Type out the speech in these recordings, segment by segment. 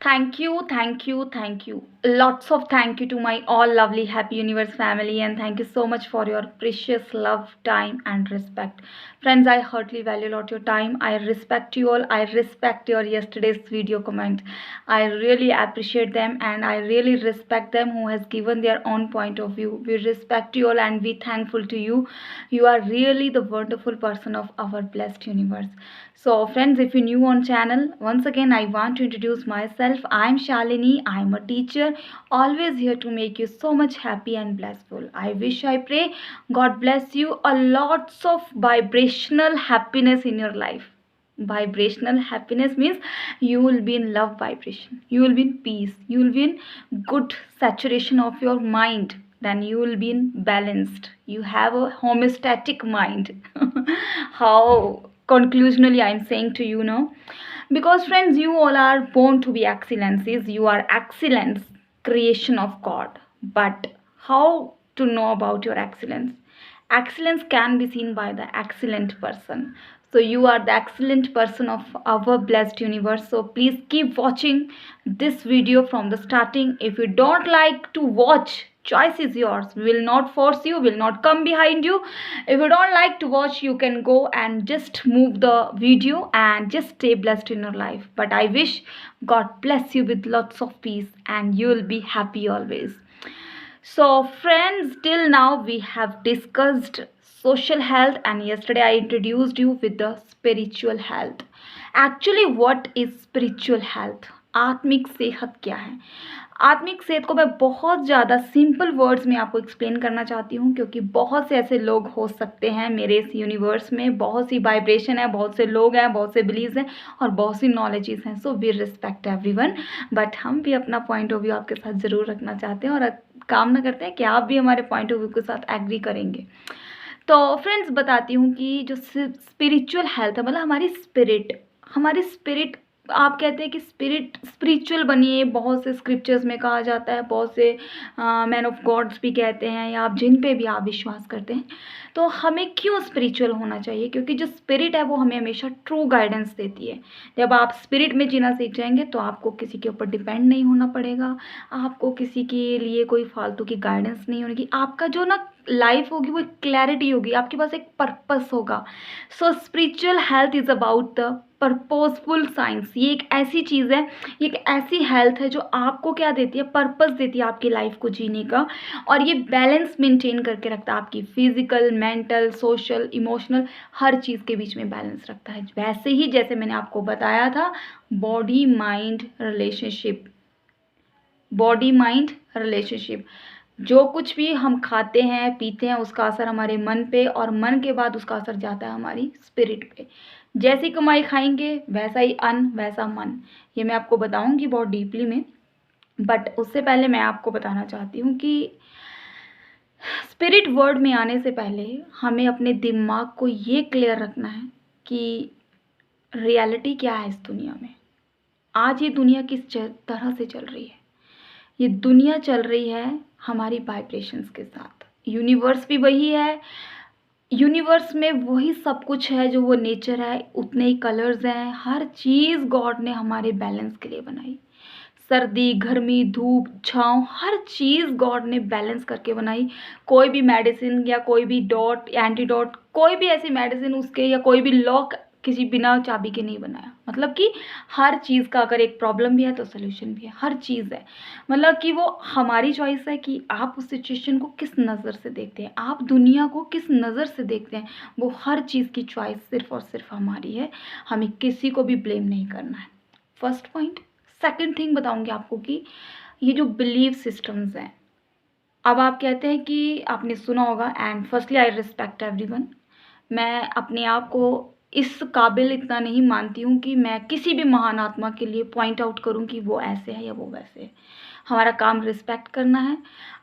Thank you, thank you, thank you. Lots of thank you to my all lovely Happy Universe family, and thank you so much for your precious love, time, and respect. Friends, I heartily value a lot your time. I respect you all. I respect your yesterday's video comment. I really appreciate them, and I really respect them who has given their own point of view. We respect you all, and we thankful to you. You are really the wonderful person of our blessed universe. So friends, if you're new on channel, once again I want to introduce myself. I'm Shalini. I'm a teacher, always here to make you so much happy and blissful. I wish, I pray God bless you a lots of vibrational happiness in your life. Vibrational happiness means you will be in love vibration, you will be in peace, you will be in good saturation of your mind, then you will be in balanced, you have a homeostatic mind. How conclusionally I'm saying to you now, because friends, you all are born to be excellencies, you are excellence, creation of God. But how to know about your excellence? Excellence can be seen by the excellent person. So you are the excellent person of our blessed universe. So please keep watching this video from the starting. If you don't like to watch, choice is yours. We will not force you, will not come behind you. If you don't like to watch, you can go and just move the video and just stay blessed in your life. But I wish God bless you with lots of peace and you will be happy always. So friends, till now we have discussed social health, and yesterday I introduced you with the spiritual health. Actually, what is spiritual health? आत्मिक सेहत क्या है? आत्मिक सेहत को मैं बहुत ज़्यादा सिंपल वर्ड्स में आपको एक्सप्लेन करना चाहती हूँ, क्योंकि बहुत से ऐसे लोग हो सकते हैं मेरे इस यूनिवर्स में, बहुत सी वाइब्रेशन है, बहुत से लोग हैं, बहुत से बिलीव्स हैं और बहुत सी नॉलेजेस हैं. So we respect everyone, but हम भी अपना पॉइंट ऑफ व्यू आपके साथ ज़रूर रखना चाहते हैं और कामना करते हैं कि आप भी हमारे पॉइंट ऑफ व्यू के साथ एग्री करेंगे. तो फ्रेंड्स, बताती हूँ कि जो स्पिरिचुअल हेल्थ है, मतलब हमारी स्पिरिट, आप कहते हैं कि स्पिरिचुअल बनिए, बहुत से स्क्रिप्चर्स में कहा जाता है, बहुत से मैन ऑफ गॉड्स भी कहते हैं, या आप जिन पे भी आप विश्वास करते हैं. तो हमें क्यों स्पिरिचुअल होना चाहिए? क्योंकि जो स्पिरिट है वो हमें हमेशा ट्रू गाइडेंस देती है. जब आप स्पिरिट में जीना सीख जाएंगे तो आपको किसी के ऊपर डिपेंड नहीं होना पड़ेगा, आपको किसी के लिए कोई फालतू की गाइडेंस नहीं होगी. आपका जो ना लाइफ होगी वो एक क्लैरिटी होगी, आपके पास एक पर्पस होगा. सो spiritual health is about the purposeful science. ये एक ऐसी चीज़ है, ये एक ऐसी हेल्थ है जो आपको क्या देती है? पर्पस देती है आपकी लाइफ को जीने का, और ये बैलेंस मेंटेन करके रखता है आपकी फिजिकल, मेंटल, सोशल, इमोशनल, हर चीज़ के बीच में बैलेंस रखता है. वैसे ही जैसे मैंने आपको बताया था, body mind relationship, body mind relationship, जो कुछ भी हम खाते हैं पीते हैं उसका असर हमारे मन पे, और मन के बाद उसका असर जाता है हमारी स्पिरिट पे. जैसी कमाई खाएंगे वैसा ही अन्न, वैसा मन. ये मैं आपको बताऊंगी बहुत डीपली में, बट उससे पहले मैं आपको बताना चाहती हूँ कि स्पिरिट वर्ड में आने से पहले हमें अपने दिमाग को ये क्लियर रखना है कि रियलिटी क्या है इस दुनिया में. आज ये दुनिया किस तरह से चल रही है? ये दुनिया चल रही है हमारी वाइब्रेशंस के साथ. यूनिवर्स भी वही है, यूनिवर्स में वही सब कुछ है जो वो नेचर है, उतने ही कलर्स हैं. हर चीज़ गॉड ने हमारे बैलेंस के लिए बनाई. सर्दी, गर्मी, धूप, छाँव, हर चीज़ गॉड ने बैलेंस करके बनाई. कोई भी मेडिसिन या कोई भी डॉट, एंटीडॉट, कोई भी ऐसी मेडिसिन उसके या कोई भी लॉक किसी बिना चाबी के नहीं बनाया. मतलब कि हर चीज़ का अगर एक प्रॉब्लम भी है तो सोल्यूशन भी है, हर चीज़ है. मतलब कि वो हमारी चॉइस है कि आप उस सिचुएशन को किस नज़र से देखते हैं, आप दुनिया को किस नज़र से देखते हैं. वो हर चीज़ की चॉइस सिर्फ और सिर्फ हमारी है, हमें किसी को भी ब्लेम नहीं करना है. First point. सेकंड थिंग बताऊंगी आपको कि ये जो बिलीव सिस्टम्स हैं, अब आप कहते हैं कि आपने सुना होगा, and firstly I respect everyone. मैं अपने आप को इस काबिल इतना नहीं मानती हूँ कि मैं किसी भी महान आत्मा के लिए पॉइंट आउट करूँ कि वो ऐसे है या वो वैसे है. हमारा काम रिस्पेक्ट करना है.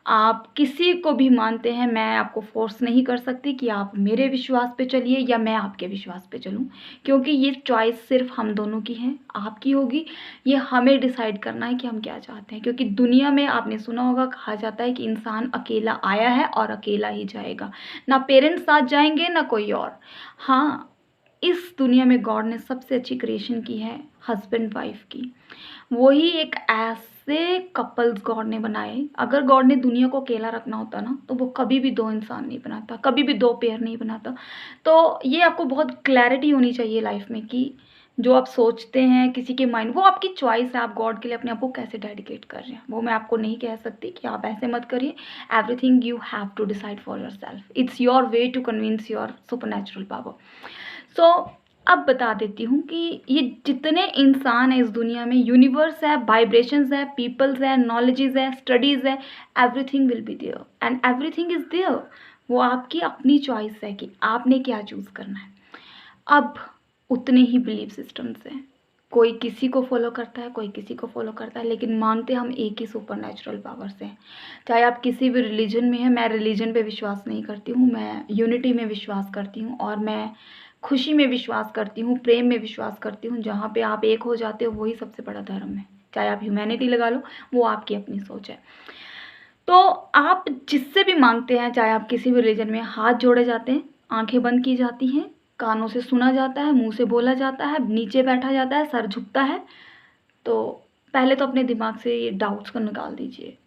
आप किसी को भी मानते हैं, मैं आपको फोर्स नहीं कर सकती कि आप मेरे विश्वास पे चलिए या मैं आपके विश्वास पे चलूँ, क्योंकि ये चॉइस सिर्फ हम दोनों की है, आपकी होगी. ये हमें डिसाइड करना है कि हम क्या चाहते हैं, क्योंकि दुनिया में आपने सुना होगा, कहा जाता है कि इंसान अकेला आया है और अकेला ही जाएगा. ना पेरेंट्स साथ जाएंगे ना कोई और. हाँ, इस दुनिया में गॉड ने सबसे अच्छी क्रिएशन की है हस्बैंड वाइफ की। वही एक ऐसे कपल्स गॉड ने बनाए। अगर गॉड ने दुनिया को अकेला रखना होता ना, तो वो कभी भी दो इंसान नहीं बनाता, कभी भी दो पेयर नहीं बनाता। तो ये आपको बहुत क्लैरिटी होनी चाहिए लाइफ में कि जो आप सोचते हैं किसी के माइंड, वो आपकी चॉइस है, आप गॉड के लिए अपने आप को कैसे डेडिकेट कर रहे हैं। वो मैं आपको नहीं कह सकती कि आप ऐसे मत करिए। Everything you have to decide for yourself. It's your way to convince your super natural power. So अब बता देती हूँ कि ये जितने इंसान हैं इस दुनिया में, यूनिवर्स है, वाइब्रेशंस है, पीपल्स है, नॉलेजेस है, स्टडीज़ है, everything will be there and everything is there. वो आपकी अपनी चॉइस है कि आपने क्या चूज़ करना है। अब उतने ही बिलीफ सिस्टम्स हैं, कोई किसी को फॉलो करता है, कोई किसी को फॉलो करता है, लेकिन मानते हम एक ही सुपर नेचुरल पावर से हैं। चाहे आप किसी भी रिलीजन में हैं, मैं रिलीजन पे विश्वास नहीं करती हूँ, मैं यूनिटी में विश्वास करती हूँ और मैं खुशी में विश्वास करती हूँ, प्रेम में विश्वास करती हूँ। जहाँ पे आप एक हो जाते हो वही सबसे बड़ा धर्म है। चाहे आप ह्यूमैनिटी लगा लो, वो आपकी अपनी सोच है। तो आप जिससे भी मांगते हैं, चाहे आप किसी भी रिलीजन में, हाथ जोड़े जाते हैं, आंखें बंद की जाती हैं, कानों से सुना जाता है, मुंह से बोला जाता है, नीचे बैठा जाता है, सर झुकता है। तो पहले तो अपने दिमाग से ये डाउट्स को निकाल दीजिए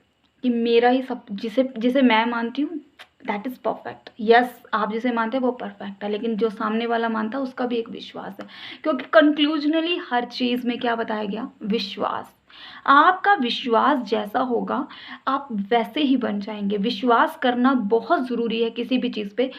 कि मेरा ही सब, जिसे जिसे मैं मानती हूँ दैट इज़ परफेक्ट। यस, आप जिसे मानते हैं वो परफेक्ट है, लेकिन जो सामने वाला मानता है उसका भी एक विश्वास है। क्योंकि कंक्लूजनली हर चीज़ में क्या बताया गया? विश्वास। आपका विश्वास जैसा होगा आप वैसे ही बन जाएंगे। विश्वास करना बहुत ज़रूरी है किसी भी चीज़ पे।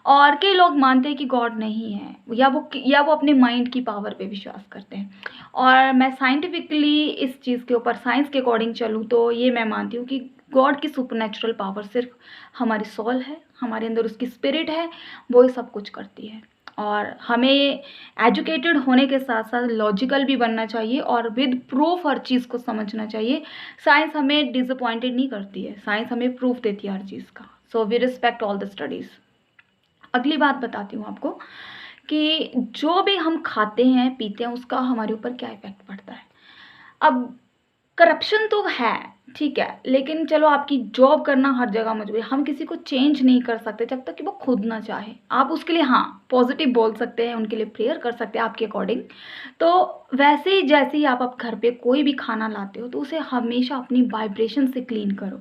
और कई लोग मानते हैं कि गॉड नहीं है, या वो अपने माइंड की पावर पे विश्वास करते हैं। और मैं साइंटिफिकली इस चीज़ के ऊपर, साइंस के अकॉर्डिंग चलूँ तो ये मैं मानती हूँ कि गॉड की सुपरनैचुरल पावर सिर्फ हमारी सोल है, हमारे अंदर उसकी स्पिरिट है, वो ही सब कुछ करती है। और हमें एजुकेटेड होने के साथ साथ लॉजिकल भी बनना चाहिए और विद प्रूफ हर चीज़ को समझना चाहिए। साइंस हमें डिसअपॉइंटेड नहीं करती है, साइंस हमें प्रूफ देती है हर चीज़ का। So we respect all the studies. अगली बात बताती हूँ आपको कि जो भी हम खाते हैं पीते हैं उसका हमारे ऊपर क्या इफेक्ट पड़ता है। अब करप्शन तो है, ठीक है, लेकिन चलो आपकी जॉब करना हर जगह मजबूरी, हम किसी को चेंज नहीं कर सकते जब तक कि वो खुद ना चाहे। आप उसके लिए हाँ पॉजिटिव बोल सकते हैं, उनके लिए प्रेयर कर सकते हैं आपके अकॉर्डिंग। तो वैसे ही जैसे ही आप घर पे कोई भी खाना लाते हो तो उसे हमेशा अपनी वाइब्रेशन से क्लीन करो।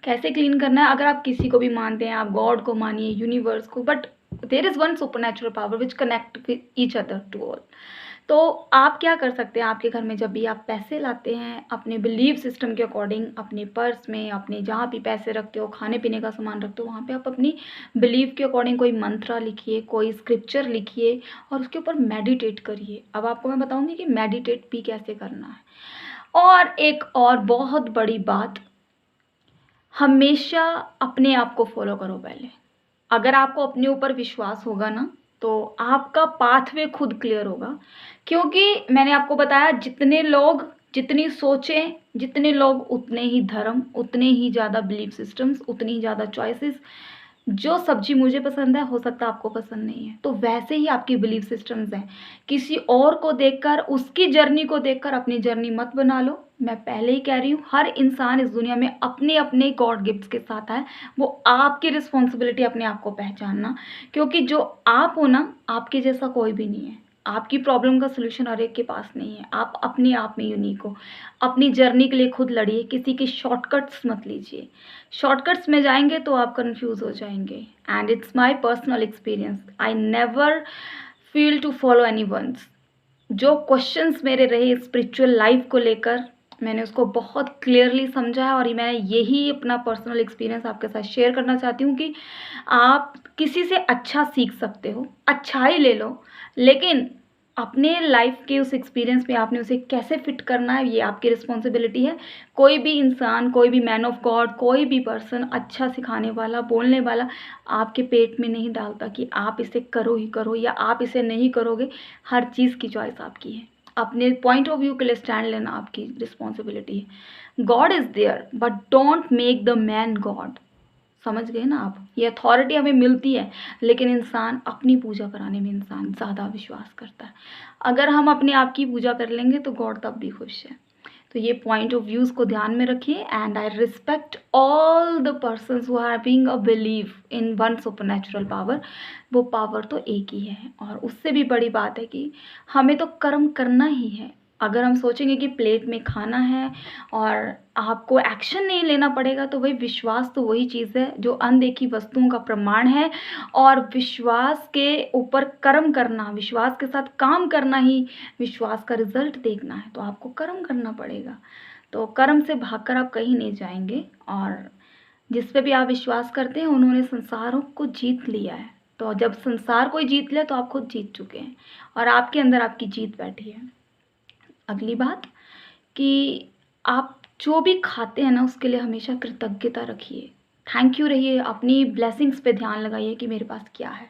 कैसे क्लीन करना है? अगर आप किसी को भी मानते हैं, आप गॉड को मानिए, यूनिवर्स को, but there is one super natural power which connect with each other to all. तो आप क्या कर सकते हैं, आपके घर में जब भी आप पैसे लाते हैं अपने बिलीव सिस्टम के अकॉर्डिंग, अपने पर्स में, अपने जहाँ भी पैसे रखते हो, खाने पीने का सामान रखते हो, वहाँ पे आप अपनी बिलीव के अकॉर्डिंग कोई मंत्रा लिखिए, कोई स्क्रिप्चर लिखिए और उसके ऊपर मेडिटेट करिए। अब आपको मैं बताऊंगी कि मेडिटेट भी कैसे करना है। और एक और बहुत बड़ी बात, हमेशा अपने आप को फॉलो करो पहले। अगर आपको अपने ऊपर विश्वास होगा ना तो आपका पाथवे खुद क्लियर होगा। क्योंकि मैंने आपको बताया जितने लोग, जितनी सोचें, जितने लोग उतने ही धर्म, उतने ही ज़्यादा बिलीफ सिस्टम्स, उतनी ही ज़्यादा चॉइसेस। जो सब्जी मुझे पसंद है हो सकता है आपको पसंद नहीं है, तो वैसे ही आपकी बिलीफ सिस्टम्स हैं। किसी और को देखकर, उसकी जर्नी को देखकर अपनी जर्नी मत बना लो। मैं पहले ही कह रही हूँ, हर इंसान इस दुनिया में अपने अपने गॉड गिफ्ट्स के साथ है। वो आपकी रिस्पॉन्सिबिलिटी अपने आप को पहचानना, क्योंकि जो आप हो ना, आपके जैसा कोई भी नहीं है। आपकी प्रॉब्लम का सोल्यूशन हर एक के पास नहीं है। आप अपने आप में यूनिक हो। अपनी जर्नी के लिए खुद लड़िए, किसी की शॉर्टकट्स मत लीजिए। शॉर्टकट्स में जाएंगे तो आप कंफ्यूज हो जाएंगे। And it's my personal experience, I never feel to follow any ones. जो क्वेश्चंस मेरे रहे स्पिरिचुअल लाइफ को लेकर, मैंने उसको बहुत क्लियरली समझा है और मैंने यही अपना पर्सनल एक्सपीरियंस आपके साथ शेयर करना चाहती हूँ कि आप किसी से अच्छा सीख सकते हो, अच्छा ही ले लो, लेकिन अपने लाइफ के उस एक्सपीरियंस में आपने उसे कैसे फिट करना है ये आपकी रिस्पॉन्सिबिलिटी है। कोई भी इंसान, कोई भी मैन ऑफ गॉड, कोई भी पर्सन अच्छा सिखाने वाला, बोलने वाला आपके पेट में नहीं डालता कि आप इसे करो ही करो या आप इसे नहीं करोगे। हर चीज़ की चॉइस आपकी है। अपने पॉइंट ऑफ व्यू के लिए स्टैंड लेना आपकी रिस्पॉन्सिबिलिटी है। God is there but don't make the man God. समझ गए ना आप? ये अथॉरिटी हमें मिलती है, लेकिन इंसान अपनी पूजा कराने में इंसान ज़्यादा विश्वास करता है। अगर हम अपने आप की पूजा कर लेंगे तो गॉड तब भी खुश है। तो ये पॉइंट ऑफ व्यूज़ को ध्यान में रखिए। And I respect all the persons who are having a believe in one super natural power. वो पावर तो एक ही है, और उससे भी बड़ी बात है कि हमें तो कर्म करना ही है। अगर हम सोचेंगे कि प्लेट में खाना है और आपको एक्शन नहीं लेना पड़ेगा, तो वही विश्वास तो वही चीज़ है जो अनदेखी वस्तुओं का प्रमाण है। और विश्वास के ऊपर कर्म करना, विश्वास के साथ काम करना ही विश्वास का रिजल्ट देखना है। तो आपको कर्म करना पड़ेगा। तो कर्म से भागकर आप कहीं नहीं जाएंगे। और जिस पे भी आप विश्वास करते हैं उन्होंने संसारों को जीत लिया है। तो जब संसार को ही जीत लिया तो आप खुद जीत चुके हैं, और आपके अंदर आपकी जीत बैठी है। अगली बात कि आप जो भी खाते हैं ना, उसके लिए हमेशा कृतज्ञता रखिए, थैंक यू रहिए। अपनी ब्लेसिंग्स पे ध्यान लगाइए कि मेरे पास क्या है।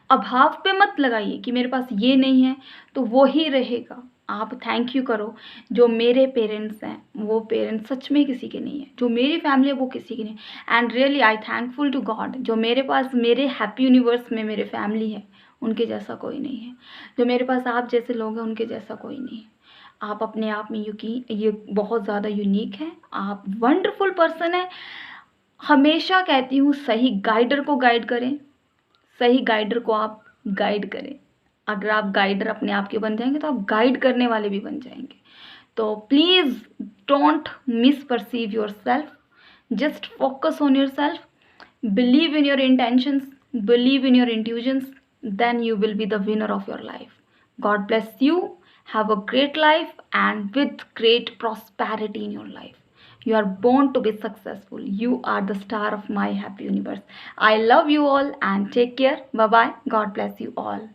अभाव पे मत लगाइए कि मेरे पास ये नहीं है तो वो ही रहेगा। आप थैंक यू करो। जो मेरे पेरेंट्स हैं वो पेरेंट्स सच में किसी के नहीं है, जो मेरी फैमिली है वो किसी की नहीं। And really I thankful to God, जो मेरे पास मेरे हैप्पी यूनिवर्स में मेरे फैमिली है, उनके जैसा कोई नहीं है। जो मेरे पास आप जैसे लोग हैं उनके जैसा कोई नहीं है। आप अपने आप में ये बहुत ज़्यादा यूनिक हैं। आप वंडरफुल पर्सन हैं। हमेशा कहती हूँ सही गाइडर को गाइड करें, सही गाइडर को आप गाइड करें। अगर आप गाइडर अपने आप के बन जाएंगे तो आप गाइड करने वाले भी बन जाएंगे। तो please don't miss perceive your self, just focus on your self, believe in your intentions, believe in your intuitions, then you will be the winner of your life. God bless you. Have a great life and with great prosperity in your life. You are born to be successful. You are the star of my happy universe. I love you all and take care. Bye bye. God bless you all.